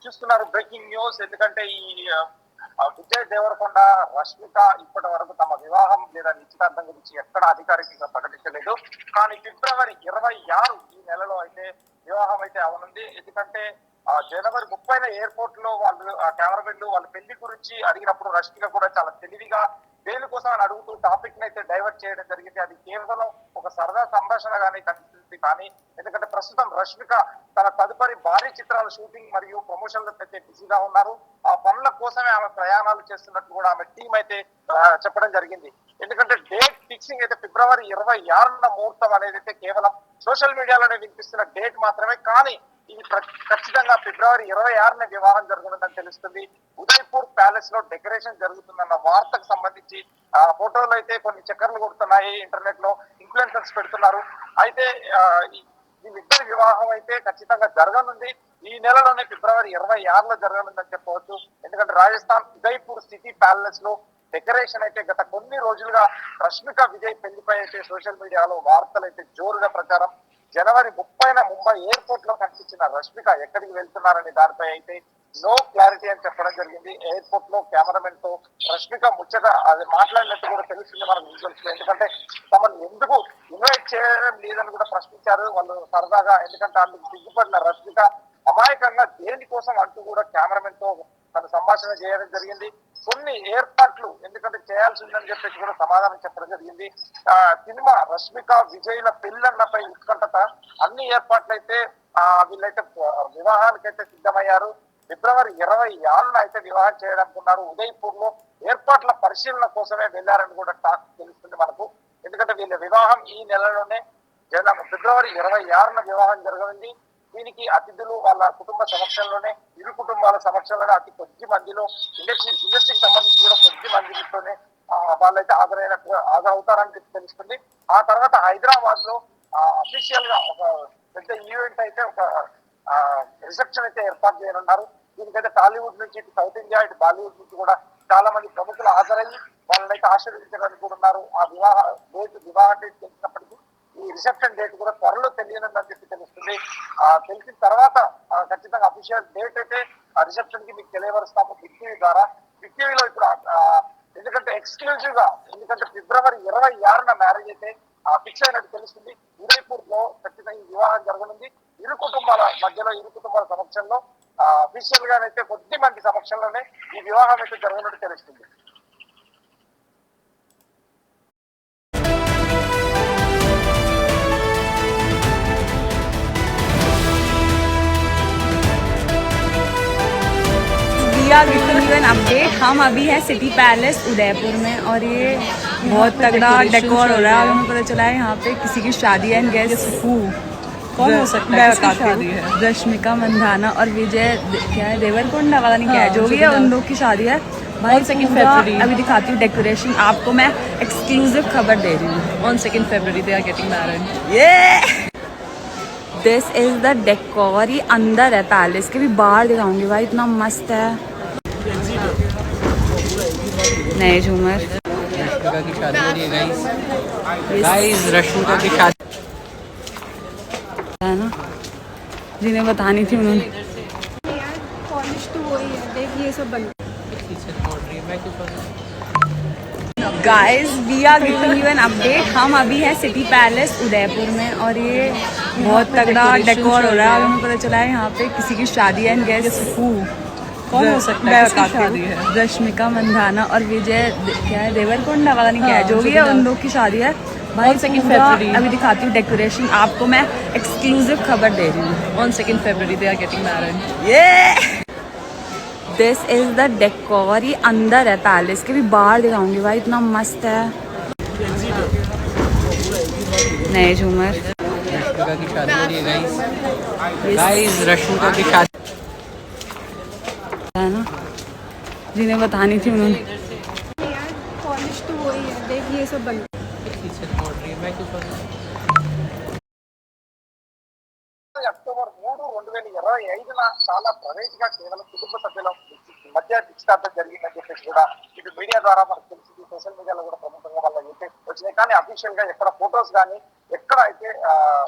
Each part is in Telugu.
చూస్తున్నారు బ్రేకింగ్ న్యూస్. ఎందుకంటే ఈ విజయ్ దేవరకొండ రష్మిక ఇప్పటి వరకు తమ వివాహం లేదా నిశ్చితార్థం గురించి ఎక్కడ అధికారికంగా ప్రకటించలేదు. కానీ ఫిబ్రవరి 26 ఈ నెలలో అయితే వివాహం అయితే అవనుంది. ఎందుకంటే జనవరి 30న ఎయిర్పోర్ట్ లో వాళ్ళు కెమెరామెన్లు వాళ్ళ పెళ్లి గురించి అడిగినప్పుడు రష్మిక కూడా చాలా తెలివిగా దేనికోసం అని అడుగుతూ టాపిక్ ని అయితే డైవర్ట్ చేయడం జరిగింది. అది కేవలం ఒక సరదా సంభాషణగానే కనిపిస్తుంది. కానీ ఎందుకంటే ప్రస్తుతం రష్మిక తన తదుపరి భారీ చిత్రాల షూటింగ్ మరియు ప్రమోషన్లకు అయితే బిజీగా ఉన్నారు. ఆ పనుల కోసమే ఆమె ప్రయాణాలు చేస్తున్నట్టు కూడా ఆమె టీం అయితే చెప్పడం జరిగింది. ఎందుకంటే డేట్ ఫిక్సింగ్ అయితే ఫిబ్రవరి 26న ముహూర్తం అనేది అయితే కేవలం సోషల్ మీడియాలోనే వినిపిస్తున్న డేట్ మాత్రమే. కానీ ఇది ఖచ్చితంగా ఫిబ్రవరి 26న వివాహం జరగనుందని తెలుస్తుంది. ఉదయపూర్ ప్యాలెస్ లో డెకరేషన్ జరుగుతుందన్న వార్తకు సంబంధించి ఫోటోలు అయితే కొన్ని చక్కర్లు కొడుతున్నాయి. ఇంటర్నెట్ లో ఇన్ఫ్లుయెన్సర్స్ పెడుతున్నారు. అయితే వీళ్ళిద్దరి వివాహం అయితే ఖచ్చితంగా జరగనుంది. ఈ నెలలోనే ఫిబ్రవరి 26లో జరగనుందని చెప్పవచ్చు. ఎందుకంటే రాజస్థాన్ ఉదయపూర్ సిటీ ప్యాలెస్ లో డెకరేషన్ అయితే గత కొన్ని రోజులుగా రష్మిక విజయ్ పెళ్లిపై అయితే సోషల్ మీడియాలో వార్తలు అయితే జోరుగా ప్రచారం. జనవరి 30న ముంబై ఎయిర్పోర్ట్ లో కనిపించిన రష్మిక ఎక్కడికి వెళ్తున్నారనే దానిపై అయితే నో క్లారిటీ అని చెప్పడం జరిగింది. ఎయిర్పోర్ట్ లో కెమెరామెన్ తో రష్మిక ముచ్చట అది మాట్లాడినట్టు కూడా తెలుస్తుంది మనకు విజువల్స్ లో. ఎందుకంటే తమను ఎందుకు ఇన్వైట్ చేయడం లేదని కూడా ప్రశ్నించారు వాళ్ళు సరదాగా. ఎందుకంటే అందుకు సిగ్గుపడిన రష్మిక అమాయకంగా దేనికోసం అంటూ కూడా కెమెరామెన్ తో తను సంభాషణ చేయడం జరిగింది. కొన్ని ఏర్పాట్లు ఎందుకంటే చేయాల్సి ఉందని చెప్పేసి కూడా సమాధానం చెప్పడం జరిగింది. సినిమా రష్మిక విజయ్ల పెళ్ళన్నపై ఉత్కంఠత అన్ని ఏర్పాట్లు అయితే వీళ్ళైతే వివాహానికైతే సిద్ధమయ్యారు. ఫిబ్రవరి 26న అయితే వివాహం చేయడానుకున్నారు. ఉదయపూర్ లో ఏర్పాట్ల పరిశీలన కోసమే వెళ్లారని కూడా టాక్ తెలుస్తుంది మనకు. ఎందుకంటే వీళ్ళ వివాహం ఈ నెలలోనే ఫిబ్రవరి 26న వివాహం జరగనుంది. దీనికి అతిథులు వాళ్ళ కుటుంబ సమక్షంలోనే ఇరు కుటుంబాల సమక్షంలోనే అతి కొద్ది మందిలో ఇండస్ట్రీకి సంబంధించి కూడా కొద్ది మందితోనే వాళ్ళైతే హాజరవుతారని తెలుస్తుంది. ఆ తర్వాత హైదరాబాద్ లో అఫీషియల్ గా ఒక పెద్ద ఈవెంట్ అయితే ఒక రిసెప్షన్ అయితే ఏర్పాటు చేయనున్నారు. దీనికైతే టాలీవుడ్ నుంచి ఇటు సౌత్ ఇండియా ఇటు బాలీవుడ్ నుంచి కూడా చాలా మంది ప్రముఖులు హాజరయ్యి వాళ్ళనైతే ఆశీర్వదించడానికి కూడా ఉన్నారు. ఆ వివాహ డేట్ తెలిసినప్పటికీ ఈ రిసెప్షన్ డేట్ కూడా త్వరలో తెలియనుందని చెప్పి తెలుస్తుంది. తెలిసిన తర్వాత ఖచ్చితంగా అఫీషియల్ డేట్ అయితే ఆ రిసెప్షన్ కి మీకు తెలియవరుస్తాము బిగ్ టీవీ ద్వారా. బిగ్ టీవీలో ఇప్పుడు ఎందుకంటే ఎక్స్క్లూజివ్ గా ఎందుకంటే ఫిబ్రవరి 26న మ్యారేజ్ అయితే ఫిక్స్ అయినట్టు తెలుస్తుంది. ఉదయపూర్ లో ఖచ్చితంగా ఈ వివాహం జరగనుంది. ఇరు కుటుంబాల మధ్యలో ఇరు కుటుంబాల సమక్షంలో అఫీషియల్ గానైతే కొద్ది మంది సమక్షంలోనే ఈ వివాహం అయితే జరగనున్నట్టు తెలుస్తుంది. Giving you an update. हम अभी हैं सिटी पैलेस उदयपुर में और ये बहुत तगड़ा डेकोर हो रहा है। और हमें पता चला है यहाँ पे किसी की शादी है। एंड गेस हु कौन हो सकता है? किसकी शादी है? रश्मिका मंदाना और विजय क्या है देवरकोंडा वाला नहीं क्या है जो भी है उन लोग की शादी है भाई। 2 फरवरी अभी दिखाती हूँ डेकोरेशन आपको। मैं एक्सक्लूसिव खबर दे रही हूँ। On 2 February they are getting married. ये दिस इज द डेकोर। ये अंदर है पैलेस के, भी बाहर दिखाऊंगी भाई इतना मस्त है। नए झूमर रश्मिका की शादी हो रही है गाइस रश्मिका की शादी है ना, जिन्हें बतानी थी उन्होंने। पॉलिश तो वही है, देख ये सब बन guys we are giving you an update. हम अभी हैं सिटी पैलेस उदयपुर में और ये बहुत तगड़ा डेकोर हो रहा है। और हमें पता चला है यहाँ पे किसी की शादी है। एंड गेस हु कौन हो सकता है? किसकी शादी है? रश्मिका मंदाना और विजय क्या है देवरकोंडा वाला नहीं क्या है जो भी है उन लोग की शादी है भाई। 2 February अभी दिखाती हूँ डेकोरेशन आपको। मैं एक्सक्लूसिव खबर दे रही हूँ। On 2 February they are getting married. ये दिस इज द डेकोर। ये अंदर है पैलेस के, भी बाहर दिखाऊंगी भाई इतना मस्त है। नए झूमर रश्मिका की शादी हो रही है गाइस रश्मिका की शादी है ना, जिन्हें बतानी थी उन्होंने। यार पॉलिश तो वही है, देख ये सब बन అక్టోబర్ 3, 2025న చాలా ప్రైవేట్ గా కేవలం కుటుంబ సభ్యుల మధ్య నిశ్చితార్థం జరిగిందని చెప్పేసి కూడా ఇటు మీడియా ద్వారా మనకు తెలిసింది. సోషల్ మీడియాలో కూడా ప్రముఖంగా వాళ్ళ అయితే వచ్చినాయి. కానీ అఫీషియల్ గా ఎక్కడ ఫొటోస్ కానీ ఎక్కడ అయితే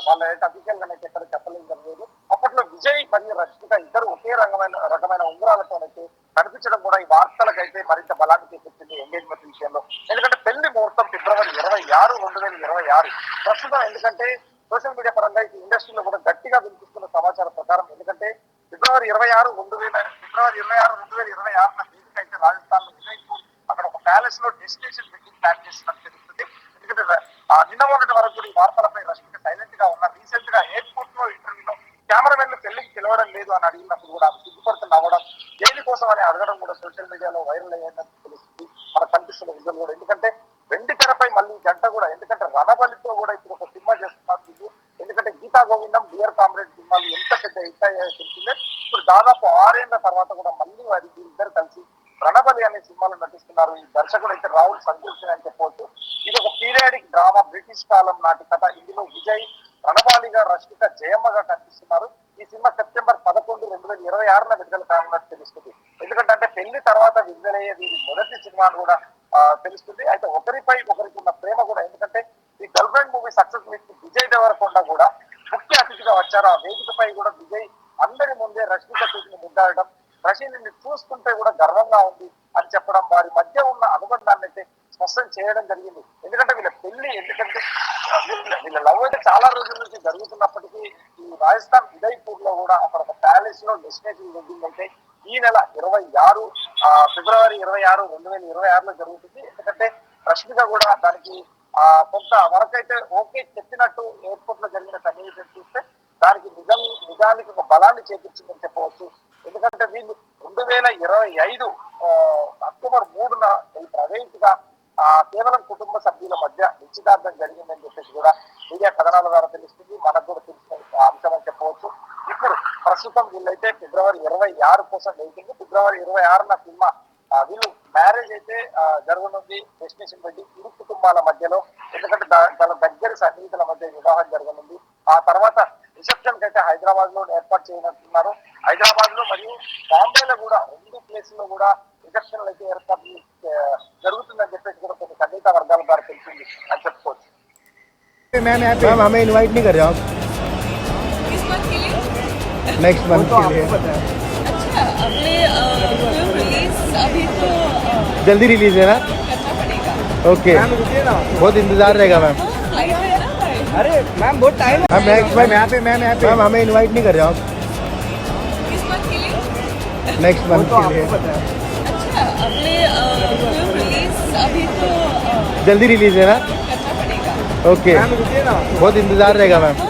వాళ్ళ అయితే అఫీషియల్ గా అయితే ఎక్కడ చెప్పలేదు. అప్పట్లో విజయ్ మరియు రష్మిక ఇద్దరు ఒకే రంగమైన రకమైన ఉంగరాలతోనైతే కనిపించడం కూడా ఈ వార్తలకైతే మరింత బలాన్ని చేకూర్చింది ఎంగేజ్మెంట్ విషయంలో. ఎందుకంటే పెళ్లి ముహూర్తం ఫిబ్రవరి 26, 2026 ప్రస్తుతం. ఎందుకంటే సోషల్ మీడియా పరంగా ఈ ఇండస్ట్రీలో కూడా గట్టిగా వినిపిస్తున్న సమాచారం ప్రకారం, ఎందుకంటే ఫిబ్రవరి 26, 2026 అయితే రాజస్థాన్ లో విజయ్పూర్ అక్కడ ఒక ప్యాలెస్ లో డెస్టినేషన్ వెడ్డింగ్ ప్లాన్ చేసినట్టు తెలుస్తుంది. ఎందుకంటే నిన్న మొన్నటి వరకు కూడా ఈ వార్తలపై రష్మిక సైలెంట్ గా ఉన్నారు. రీసెంట్ గా ఎయిర్పోర్ట్ లో ఇంటర్వ్యూలో కెమెరామెన్లు పెళ్లికి పిలవడం లేదు అని అడిగినప్పుడు కూడా సిగ్గుపడుతున్న అవ్వడం, దేని కోసం అని అడగడం కూడా సోషల్ మీడియాలో వైరల్ అయ్యేందుకు తెలుస్తుంది మనకు కనిపిస్తున్న విజువల్ కూడా. ఎందుకంటే వెండి తెరపై మళ్ళీ జంట కూడా, ఎందుకంటే రణబలితో కూడా ఇప్పుడు ఒక సినిమా చేస్తున్నారు వీళ్ళు. ఎందుకంటే గీతా గోవిందం, డియర్ కామ్రేడ్ సినిమాలు ఎంత పెద్ద హిట్ అయ్యాయో తెలిసిందే. ఇప్పుడు దాదాపు 6 ఏళ్ల తర్వాత కూడా మళ్ళీ వారి ఇద్దరు కలిసి రణబలి అనే సినిమాలో నటిస్తున్నారు. ఈ దర్శకుడు అయితే రాహుల్ సంకృష్ణ అని చెప్పవచ్చు. ఇది ఒక పీరియాడిక్ డ్రామా, బ్రిటిష్ కాలం నాటి కథ. ఇందులో విజయ్ రణబాలిగా, రష్మిక జయమ్మగా కనిపిస్తున్నారు. ఈ సినిమా సెప్టెంబర్ 11, 2026 విడుదల కానున్నట్టు తెలుస్తుంది. ఎందుకంటే అంటే పెళ్లి తర్వాత విడుదలయ్యేది మొదటి సినిమా అని కూడా తెలుస్తుంది. అయితే ఒకరిపై ఒకరికి ఉన్న ప్రేమ కూడా, ఎందుకంటే ఈ girlfriend movie success meet Vijay Deverakonda కూడా ముఖ్య అతిథిగా వచ్చారు. ఆ వేదికపై కూడా విజయ్ అందరి ముందే రష్మిక చేతిని ముద్దాడడం, రష్మిని చూస్తుంటే కూడా గర్వంగా ఉంది అని చెప్పడం, వారి మధ్య ఉన్న అనుబంధాన్ని అయితే స్పష్టం చేయడం జరిగింది. ఎందుకంటే వీళ్ళ పెళ్లి, ఎందుకంటే వీళ్ళ లవ్ అయితే చాలా రోజుల నుంచి జరుగుతున్నప్పటికీ ఈ రాజస్థాన్ ఉదయ్పూర్ లో కూడా అక్కడ ఒక ప్యాలెస్ లో డెస్టినేషన్ వెడ్డింగ్ అయితే ఈ నెల 26 ఫిబ్రవరి 26, 2026 జరుగుతుంది. ఎందుకంటే రష్మిక కూడా దానికి కొంత వరకు అయితే ఓకే చెప్పినట్టు ఎయిర్పోర్ట్ లో జరిగిన సన్నివేశం చూస్తే దానికి నిజానికి ఒక బలాన్ని చేకూర్చిందని చెప్పవచ్చు. ఎందుకంటే వీళ్ళు 2025 అక్టోబర్ 3న ప్రైవేట్ గా కేవలం కుటుంబ సభ్యుల మధ్య నిశ్చితార్థం జరిగిందని చెప్పేసి కూడా మీడియా కథనాల ద్వారా తెలుస్తుంది. మనకు కూడా తెలిసిన అంశం అని చెప్పవచ్చు. ఇప్పుడు ప్రస్తుతం వీళ్ళైతే ఫిబ్రవరి 26 కోసం వెయిటింగ్. ఫిబ్రవరి 26న సినిమా వీళ్ళు మ్యారేజ్ అయితే జరగనుంది. డెస్టినేషన్ వెడ్డింగ్ ఇరు కుటుంబాల మధ్యలో, ఎందుకంటే వాళ్ళ దగ్గర సన్నిహితుల మధ్య వివాహం జరగనుంది. ఆ తర్వాత రిసెప్షన్ కి అయితే హైదరాబాద్ లో ఏర్పాటు చేయనున్నారు. హైదరాబాద్ లో మరియు బాంబేలో కూడా 2 ప్లేసుల్లో కూడా రిసెప్షన్ అయితే ఏర్పాటు జరుగుతుందని చెప్పేసి కూడా కొన్ని సన్నిహిత వర్గాల ద్వారా తెలిసింది అని చెప్పుకోవచ్చు. मैम हमें इनवाइट नहीं कर रहे आप नेक्स्ट मंथ के लिए? अच्छा, अगले फिल्म रिलीज अभी तो जल्दी रिलीज है ना? करना पड़ेगा। ओके, बहुत इंतजार रहेगा मैम. फ्लाइट है ना भाई? अरे मैम बहुत टाइम है. नेक्स्ट मंथ यहाँ पे मैम हमें इनवाइट नहीं कर रहे आप किस मंथ के लिए? नेक्स्ट मंथ के लिए? अच्छा, अगले फिल्म रिलीज अभी तो जल्दी रिलीज है ना? करना पड़ेगा। ओके, बहुत इंतजार रहेगा मैम.